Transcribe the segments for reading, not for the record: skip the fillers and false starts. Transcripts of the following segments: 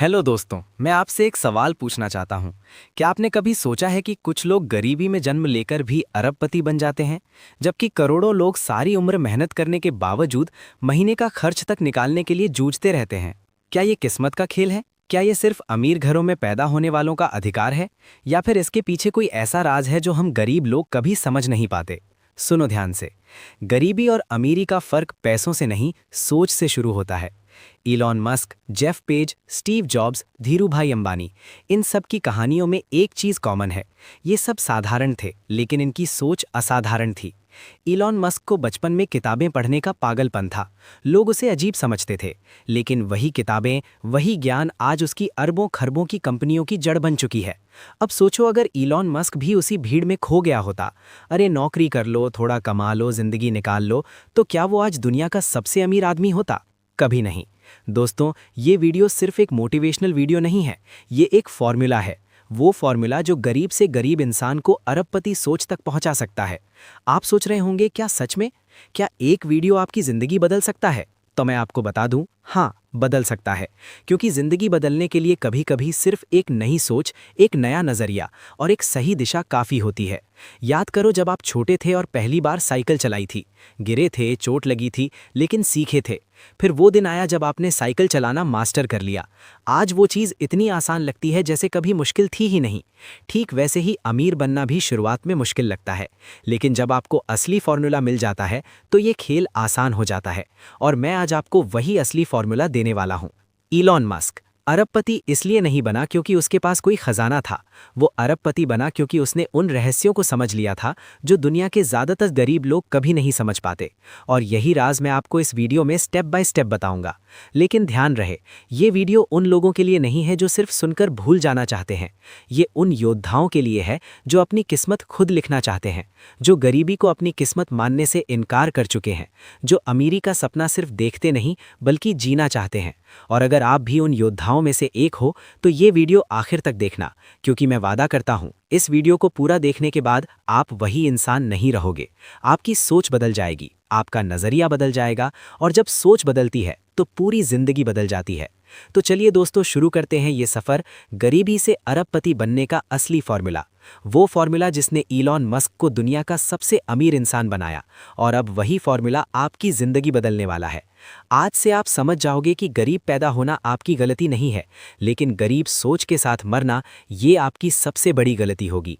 Hello दोस्तों, मैं आपसे एक सवाल पूछना चाहता हूँ। क्या आपने कभी सोचा है कि कुछ लोग गरीबी में जन्म लेकर भी अरबपति बन जाते हैं, जबकि करोड़ों लोग सारी उम्र मेहनत करने के बावजूद महीने का खर्च तक निकालने के लिए जूझते रहते हैं? क्या ये किस्मत का खेल है? क्या ये सिर्फ अमीर घरों में पैदा होने वालों का अधिकार है, या फिर इसके पीछे कोई ऐसा राज है जो हम गरीब लोग कभी समझ नहीं पाते? सुनो ध्यान से। गरीबी और अमीरी का फर्क पैसों से नहीं, सोच से शुरू होता है। Elon Musk, Jeff Page, Steve Jobs, Dhirubhai Ambani, इन सब की कहानियों में एक चीज कॉमन है। ये सब साधारण थे, लेकिन इनकी सोच असाधारण थी। इलॉन मस्क को बचपन में किताबें पढ़ने का पागलपन था। लोग उसे अजीब समझते थे, लेकिन वही किताबें, वही ज्ञान आज उसकी अरबों खरबों की कंपनियों की जड़ बन चुकी है। अब सोचो, अगर इलॉन मस्क भी उसी भीड़ में खो गया होता, अरे नौकरी कर लो, थोड़ा कमा लो, जिंदगी निकाल लो, तो क्या वो आज दुनिया का सबसे अमीर आदमी होता? कभी नहीं। दोस्तों, ये वीडियो सिर्फ एक मोटिवेशनल वीडियो नहीं है, ये एक फॉर्मूला है। वो फॉर्मूला जो गरीब से गरीब इंसान को अरबपति सोच तक पहुंचा सकता है। आप सोच रहे होंगे, क्या सच में? क्या एक वीडियो आपकी जिंदगी बदल सकता है? तो मैं आपको बता दूं, हाँ, बदल सकता है। क्योंकि जिंदगी बदलने के लिए कभी कभी सिर्फ एक नई सोच, एक नया नजरिया और एक सही दिशा काफी होती है। याद करो, जब आप छोटे थे और पहली बार साइकिल चलाई थी, गिरे थे, चोट लगी थी, लेकिन सीखे थे। फिर वो दिन आया जब आपने साइकिल चलाना मास्टर कर लिया। आज वो चीज़ इतनी आसान लगती है जैसे कभी मुश्किल थी ही नहीं। ठीक वैसे ही अमीर बनना भी शुरुआत में मुश्किल लगता है, लेकिन जब आपको असली फॉर्मूला मिल जाता है तो ये खेल आसान हो जाता है। और मैं आज आपको वही असली फॉर्मूला देने वाला हूँ। इलॉन मस्क अरबपति इसलिए नहीं बना क्योंकि उसके पास कोई खजाना था। वो अरबपति बना क्योंकि उसने उन रहस्यों को समझ लिया था जो दुनिया के ज़्यादातर गरीब लोग कभी नहीं समझ पाते। और यही राज मैं आपको इस वीडियो में स्टेप बाय स्टेप बताऊंगा। लेकिन ध्यान रहे, ये वीडियो उन लोगों के लिए नहीं है जो सिर्फ सुनकर भूल जाना चाहते हैं। ये उन योद्धाओं के लिए है जो अपनी किस्मत खुद लिखना चाहते हैं, जो गरीबी को अपनी किस्मत मानने से इनकार कर चुके हैं, जो अमीरी का सपना सिर्फ देखते नहीं बल्कि जीना चाहते हैं। और अगर आप भी उन योद्धाओं में से एक हो तो ये वीडियो आखिर तक देखना, क्योंकि मैं वादा करता हूँ, इस वीडियो को पूरा देखने के बाद आप वही इंसान नहीं रहोगे। आपकी सोच बदल जाएगी, आपका नजरिया बदल जाएगा, और जब सोच बदलती है तो पूरी जिंदगी बदल जाती है। तो चलिए दोस्तों, शुरू करते हैं ये सफर, गरीबी से अरबपति बनने का असली फॉर्मूला। वो फॉर्मूला जिसने इलॉन मस्क को दुनिया का सबसे अमीर इंसान बनाया, और अब वही फॉर्मूला आपकी जिंदगी बदलने वाला है। आज से आप समझ जाओगे कि गरीब पैदा होना आपकी गलती नहीं है, लेकिन गरीब सोच के साथ मरना, ये आपकी सबसे बड़ी गलती होगी।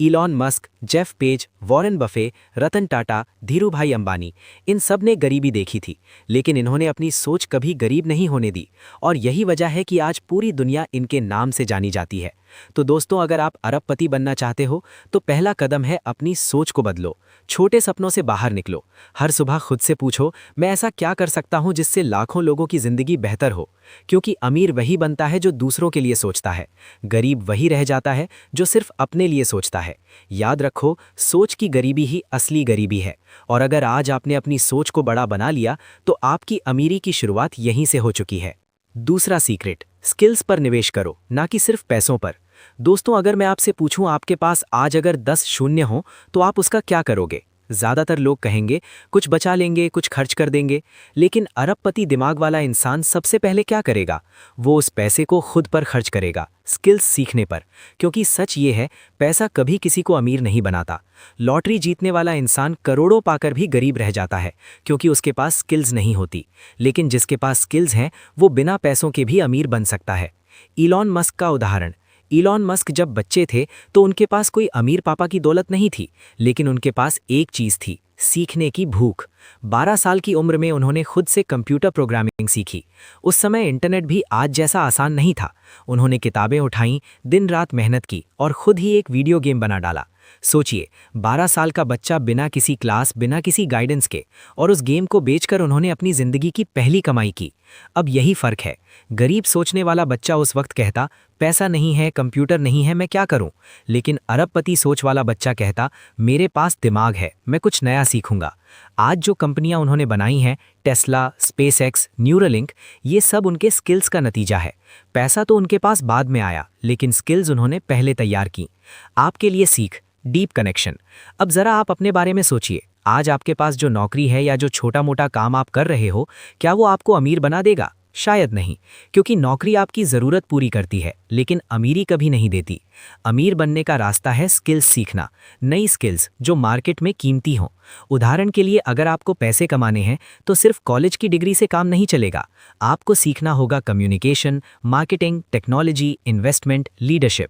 Elon Musk, Jeff Page, Warren Buffett, Ratan Tata, Dhirubhai Ambani, इन सब ने गरीबी देखी थी, लेकिन इन्होंने अपनी सोच कभी गरीब नहीं होने दी। और यही वजह है कि आज पूरी दुनिया इनके नाम से जानी जाती है। तो दोस्तों, अगर आप अरबपति बनना चाहते हो तो पहला कदम है अपनी सोच को बदलो। छोटे सपनों से बाहर निकलो। हर सुबह खुद से पूछो, मैं ऐसा क्या कर सकता हूं जिससे लाखों लोगों की जिंदगी बेहतर हो? क्योंकि अमीर वही बनता है जो दूसरों के लिए सोचता है, गरीब वही रह जाता है जो सिर्फ अपने लिए सोचता है। याद रखो, सोच की गरीबी ही असली गरीबी है। और अगर आज आपने अपनी सोच को बड़ा बना लिया तो आपकी अमीरी की शुरुआत यहीं से हो चुकी है। दूसरा सीक्रेट, स्किल्स पर निवेश करो, ना कि सिर्फ पैसों पर। दोस्तों, अगर मैं आपसे पूछूं, आपके पास आज अगर 10 शून्य हो तो आप उसका क्या करोगे? ज़्यादातर लोग कहेंगे कुछ बचा लेंगे, कुछ खर्च कर देंगे। लेकिन अरबपति दिमाग वाला इंसान सबसे पहले क्या करेगा? वो उस पैसे को खुद पर खर्च करेगा, स्किल्स सीखने पर। क्योंकि सच ये है, पैसा कभी किसी को अमीर नहीं बनाता। लॉटरी जीतने वाला इंसान करोड़ों पाकर भी गरीब रह जाता है, क्योंकि उसके पास स्किल्स नहीं होती। लेकिन जिसके पास स्किल्स हैं, वो बिना पैसों के भी अमीर बन सकता है। इलॉन मस्क का उदाहरण। इलॉन मस्क जब बच्चे थे तो उनके पास कोई अमीर पापा की दौलत नहीं थी, लेकिन उनके पास एक चीज़ थी, सीखने की भूख। 12 साल की उम्र में उन्होंने खुद से कंप्यूटर प्रोग्रामिंग सीखी। उस समय इंटरनेट भी आज जैसा आसान नहीं था। उन्होंने किताबें उठाईं, दिन रात मेहनत की और खुद ही एक वीडियो गेम बना डाला। सोचिए, 12 साल का बच्चा बिना किसी क्लास, बिना किसी गाइडेंस के, और उस गेम को बेचकर उन्होंने अपनी जिंदगी की पहली कमाई की। अब यही फर्क है। गरीब सोचने वाला बच्चा उस वक्त कहता, पैसा नहीं है, कंप्यूटर नहीं है, मैं क्या करूं? लेकिन अरबपति सोच वाला बच्चा कहता, मेरे पास दिमाग है, मैं कुछ नया सीखूंगा। आज जो कंपनियां उन्होंने बनाई हैं, टेस्ला, स्पेसएक्स, न्यूरालिंक, ये सब उनके स्किल्स का नतीजा है। पैसा तो उनके पास बाद में आया, लेकिन स्किल्स उन्होंने पहले तैयार की। आपके लिए सीख, डीप कनेक्शन। अब जरा आप अपने बारे में सोचिए, आज आपके पास जो नौकरी है या जो छोटा मोटा काम आप कर रहे हो, क्या वो आपको अमीर बना देगा? शायद नहीं, क्योंकि नौकरी आपकी ज़रूरत पूरी करती है लेकिन अमीरी कभी नहीं देती। अमीर बनने का रास्ता है स्किल्स सीखना, नई स्किल्स जो मार्केट में कीमती हों। उदाहरण के लिए अगर आपको पैसे कमाने हैं तो सिर्फ कॉलेज की डिग्री से काम नहीं चलेगा। आपको सीखना होगा communication, marketing, technology, investment, leadership.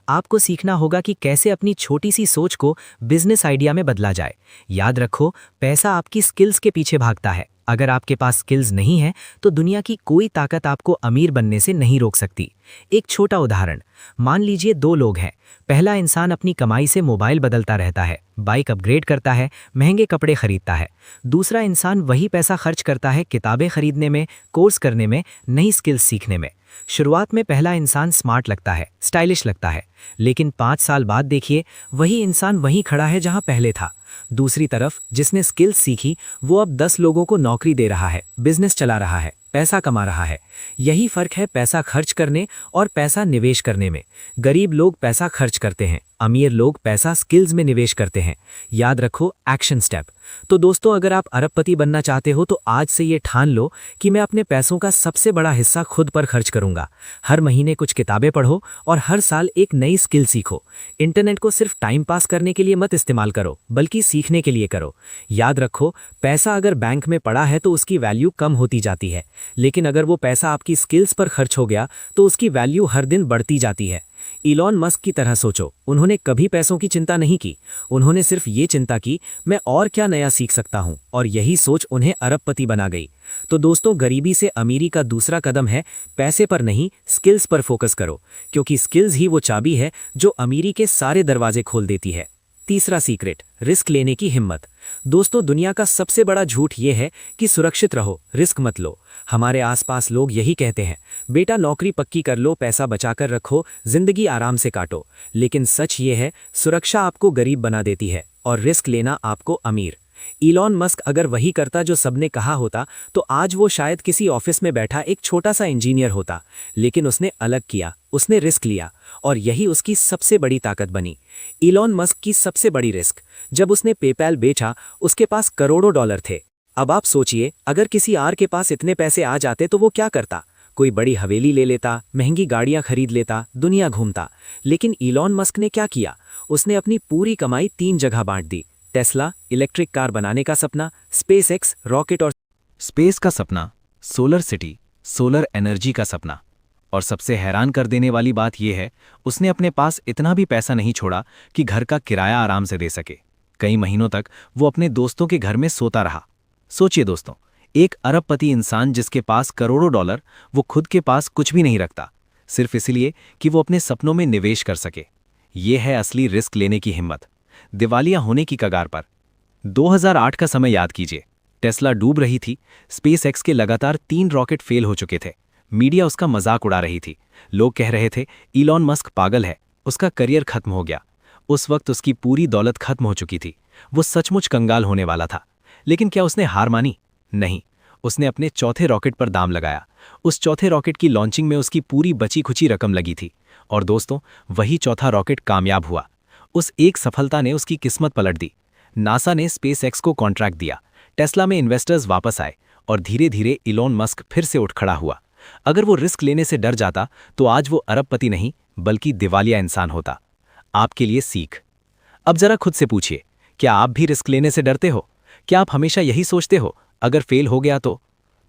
आपको सीखना होगा कि कैसे अपनी छोटी सी सोच को बिजनेस आइडिया में बदला जाए। याद रखो, पैसा आपकी स्किल्स के पीछे भागता है। अगर आपके पास स्किल्स नहीं है तो दुनिया की कोई ताकत आपको अमीर बनने से नहीं रोक सकती। एक छोटा उदाहरण, मान लीजिए दो लोग हैं। पहला इंसान अपनी कमाई से मोबाइल बदलता रहता है, बाइक अपग्रेड करता है, महंगे कपड़े खरीदता है। दूसरा इंसान वही पैसा खर्च करता है किताबें खरीदने में, कोर्स करने में, नई स्किल्स सीखने में। शुरुआत में पहला इंसान स्मार्ट लगता है, स्टाइलिश लगता है, लेकिन 5 साल बाद देखिए वही इंसान वहीं खड़ा है जहां पहले था। दूसरी तरफ जिसने स्किल्स सीखी वो अब 10 लोगों को नौकरी दे रहा है, बिजनेस चला रहा है, पैसा कमा रहा है। यही फर्क है पैसा खर्च करने और पैसा निवेश करने में। गरीब लोग पैसा खर्च करते हैं, अमीर लोग पैसा स्किल्स में निवेश करते हैं। याद रखो, एक्शन स्टेप। तो दोस्तों, अगर आप अरबपति बनना चाहते हो तो आज से ये ठान लो कि मैं अपने पैसों का सबसे बड़ा हिस्सा खुद पर खर्च करूंगा। हर महीने कुछ किताबें पढ़ो और हर साल एक नई स्किल सीखो। इंटरनेट को सिर्फ टाइम पास करने के लिए मत इस्तेमाल करो, बल्कि सीखने के लिए करो। याद रखो, पैसा अगर बैंक में पड़ा है तो उसकी वैल्यू कम होती जाती है, लेकिन अगर वो पैसा आपकी स्किल्स पर खर्च हो गया तो उसकी वैल्यू हर दिन बढ़ती जाती है। इलॉन मस्क की तरह सोचो, उन्होंने कभी पैसों की चिंता नहीं की। उन्होंने सिर्फ ये चिंता की, मैं और क्या नया सीख सकता हूं, और यही सोच उन्हें अरबपति बना गई। तो दोस्तों, गरीबी से अमीरी का दूसरा कदम है पैसे पर नहीं, स्किल्स पर फोकस करो, क्योंकि स्किल्स ही वो चाबी है जो अमीरी के सारे दरवाजे खोल देती है। तीसरा सीक्रेट, रिस्क लेने की हिम्मत। दोस्तों, दुनिया का सबसे बड़ा झूठ ये है कि सुरक्षित रहो, रिस्क मत लो। हमारे आसपास लोग यही कहते हैं, बेटा नौकरी पक्की कर लो, पैसा बचाकर रखो, जिंदगी आराम से काटो। लेकिन सच ये है, सुरक्षा आपको गरीब बना देती है और रिस्क लेना आपको अमीर। इलॉन मस्क अगर वही करता जो सबने कहा होता तो आज वो शायद किसी ऑफिस में बैठा एक छोटा सा इंजीनियर होता। लेकिन उसने अलग किया, उसने रिस्क लिया, और यही उसकी सबसे बड़ी ताकत बनी। इलॉन मस्क की सबसे बड़ी रिस्क, जब उसने पेपैल बेचा उसके पास करोड़ों डॉलर थे। अब आप सोचिए, अगर किसी आर के पास इतने पैसे आ जाते तो वो क्या करता? कोई बड़ी हवेली ले लेता, महंगी गाड़ियां खरीद लेता, दुनिया घूमता। लेकिन इलॉन मस्क ने क्या किया? उसने अपनी पूरी कमाई 3 जगह बांट दी। टेस्ला, इलेक्ट्रिक कार बनाने का सपना, स्पेसएक्स, रॉकेट और स्पेस का सपना, सोलर सिटी, सोलर एनर्जी का सपना। और सबसे हैरान कर देने वाली बात यह है, उसने अपने पास इतना भी पैसा नहीं छोड़ा कि घर का किराया आराम से दे सके। कई महीनों तक वो अपने दोस्तों के घर में सोता रहा। सोचिए दोस्तों, एक अरबपति इंसान जिसके पास करोड़ों डॉलर, वो खुद के पास कुछ भी नहीं रखता, सिर्फ इसलिए कि वो अपने सपनों में निवेश कर सके। ये है असली रिस्क लेने की हिम्मत। दिवालिया होने की कगार पर 2008 का समय याद कीजिए। टेस्ला डूब रही थी, स्पेसएक्स के लगातार 3 रॉकेट फेल हो चुके थे। मीडिया उसका मजाक उड़ा रही थी। लोग कह रहे थे इलॉन मस्क पागल है, उसका करियर खत्म हो गया। उस वक्त उसकी पूरी दौलत खत्म हो चुकी थी, वो सचमुच कंगाल होने वाला था। लेकिन क्या उसने हार मानी? नहीं, उसने अपने चौथे रॉकेट पर दाम लगाया। उस चौथे रॉकेट की लॉन्चिंग में उसकी पूरी बची खुची रकम लगी थी। और दोस्तों, वही चौथा रॉकेट कामयाब हुआ। उस एक सफलता ने उसकी किस्मत पलट दी। नासा ने स्पेसएक्स को कॉन्ट्रैक्ट दिया, टेस्ला में इन्वेस्टर्स वापस आए, और धीरे धीरे इलॉन मस्क फिर से उठ खड़ा हुआ। अगर वो रिस्क लेने से डर जाता तो आज वो अरबपति नहीं बल्कि दिवालिया इंसान होता। आपके लिए सीख। अब जरा खुद से पूछिए, क्या आप भी रिस्क लेने से डरते हो? क्या आप हमेशा यही सोचते हो, अगर फेल हो गया तो?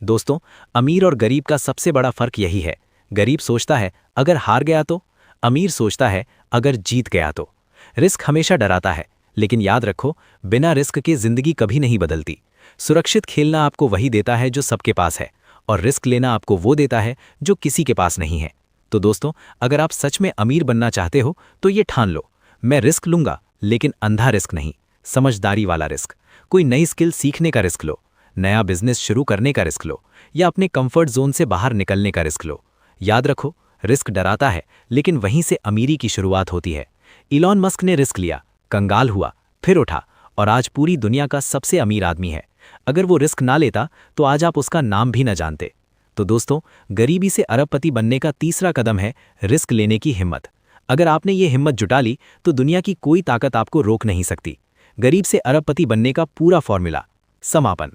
दोस्तों, अमीर और गरीब का सबसे बड़ा फर्क यही है। गरीब सोचता है अगर हार गया तो, अमीर सोचता है अगर जीत गया तो। रिस्क हमेशा डराता है, लेकिन याद रखो, बिना रिस्क के जिंदगी कभी नहीं बदलती। सुरक्षित खेलना आपको वही देता है जो सबके पास है, और रिस्क लेना आपको वो देता है जो किसी के पास नहीं है। तो दोस्तों, अगर आप सच में अमीर बनना चाहते हो तो ये ठान लो, मैं रिस्क लूंगा, लेकिन अंधा रिस्क नहीं, समझदारी वाला रिस्क। कोई नई स्किल सीखने का रिस्क लो, नया बिजनेस शुरू करने का रिस्क लो, या अपने कंफर्ट जोन से बाहर निकलने का रिस्क लो। याद रखो, रिस्क डराता है, लेकिन वहीं से अमीरी की शुरुआत होती है। इलॉन मस्क ने रिस्क लिया, कंगाल हुआ, फिर उठा, और आज पूरी दुनिया का सबसे अमीर आदमी है। अगर वो रिस्क ना लेता तो आज आप उसका नाम भी न जानते। तो दोस्तों, गरीबी से अरबपति बनने का तीसरा कदम है रिस्क लेने की हिम्मत। अगर आपने ये हिम्मत जुटा ली तो दुनिया की कोई ताकत आपको रोक नहीं सकती। गरीब से अरबपति बनने का पूरा फॉर्मूला। समापन।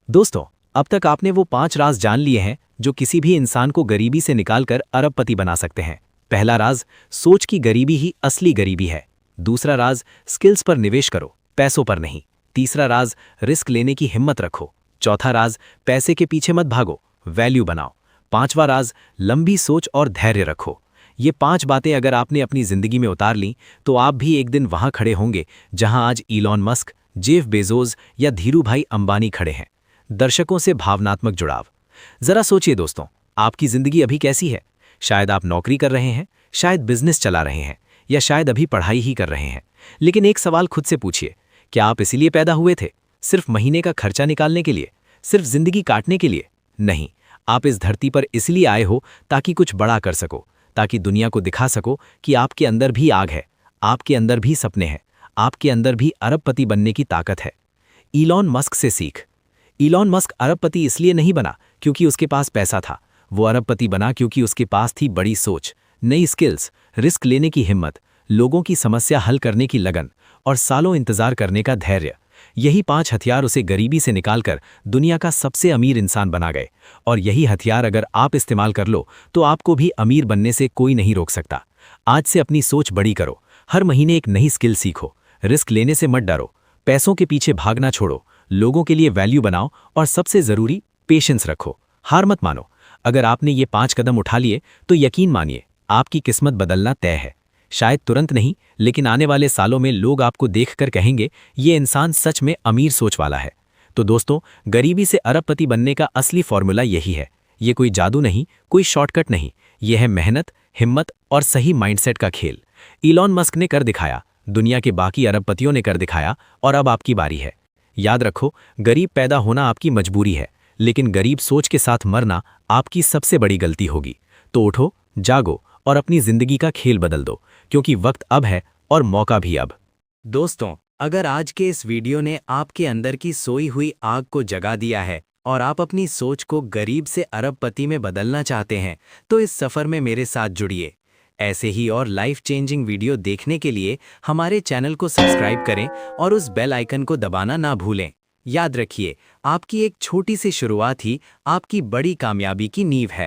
दोस्तों, अब तक आपने वो 5 राज जान लिए हैं जो किसी भी इंसान को गरीबी से निकालकर अरबपति बना सकते हैं। पहला राज, सोच की गरीबी ही असली गरीबी है। दूसरा राज, स्किल्स पर निवेश करो, पैसों पर नहीं। तीसरा राज, रिस्क लेने की हिम्मत रखो। चौथा राज, पैसे के पीछे मत भागो, वैल्यू बनाओ। पांचवा राज, लंबी सोच और धैर्य रखो। ये 5 बातें अगर आपने अपनी जिंदगी में उतार लीं तो आप भी एक दिन वहां खड़े होंगे जहां आज इलॉन मस्क, जेफ बेजोस या धीरूभाई अंबानी खड़े हैं। दर्शकों से भावनात्मक जुड़ाव। जरा सोचिए दोस्तों, आपकी जिंदगी अभी कैसी है? शायद आप नौकरी कर रहे हैं, शायद बिजनेस चला रहे हैं, या शायद अभी पढ़ाई ही कर रहे हैं। लेकिन एक सवाल खुद से पूछिए, क्या आप इसीलिए पैदा हुए थे? सिर्फ महीने का खर्चा निकालने के लिए? सिर्फ जिंदगी काटने के लिए? नहीं, आप इस धरती पर इसलिए आए हो ताकि कुछ बड़ा कर सको, ताकि दुनिया को दिखा सको कि आपके अंदर भी आग है, आपके अंदर भी सपने हैं, आपके अंदर भी अरबपति बनने की ताकत है। इलॉन मस्क से सीख। इलॉन मस्क अरबपति इसलिए नहीं बना क्योंकि उसके पास पैसा था। वो अरबपति बना क्योंकि उसके पास थी बड़ी सोच, नई स्किल्स, रिस्क लेने की हिम्मत, लोगों की समस्या हल करने की लगन और सालों इंतजार करने का धैर्य। यही 5 हथियार उसे गरीबी से निकालकर दुनिया का सबसे अमीर इंसान बना गए। और यही हथियार अगर आप इस्तेमाल कर लो तो आपको भी अमीर बनने से कोई नहीं रोक सकता। आज से अपनी सोच बड़ी करो, हर महीने एक नई स्किल सीखो, रिस्क लेने से मत डरो, पैसों के पीछे भागना छोड़ो, लोगों के लिए वैल्यू बनाओ और सबसे जरूरी पेशेंस रखो। हार मत मानो। अगर आपने ये 5 कदम उठा लिए तो यकीन मानिए आपकी किस्मत बदलना तय है। शायद तुरंत नहीं, लेकिन आने वाले सालों में लोग आपको देखकर कहेंगे ये इंसान सच में अमीर सोच वाला है। तो दोस्तों, गरीबी से अरबपति बनने का असली फॉर्मूला यही है। ये कोई जादू नहीं, कोई शॉर्टकट नहीं, ये है मेहनत, हिम्मत और सही माइंडसेट का खेल। इलॉन मस्क ने कर दिखाया, दुनिया के बाकी अरबपतियों ने कर दिखाया, और अब आपकी बारी है। याद रखो, गरीब पैदा होना आपकी मजबूरी है, लेकिन गरीब सोच के साथ मरना आपकी सबसे बड़ी गलती होगी। तो उठो, जागो और अपनी जिंदगी का खेल बदल दो, क्योंकि वक्त अब है और मौका भी अब। दोस्तों, अगर आज के इस वीडियो ने आपके अंदर की सोई हुई आग को जगा दिया है और आप अपनी सोच को गरीब से अरबपति में बदलना चाहते हैं, तो इस सफर में मेरे साथ जुड़िए। ऐसे ही और लाइफ चेंजिंग वीडियो देखने के लिए हमारे चैनल को सब्सक्राइब करें और उस बेल आइकन को दबाना ना भूलें। याद रखिए, आपकी एक छोटी सी शुरुआत ही आपकी बड़ी कामयाबी की नींव है।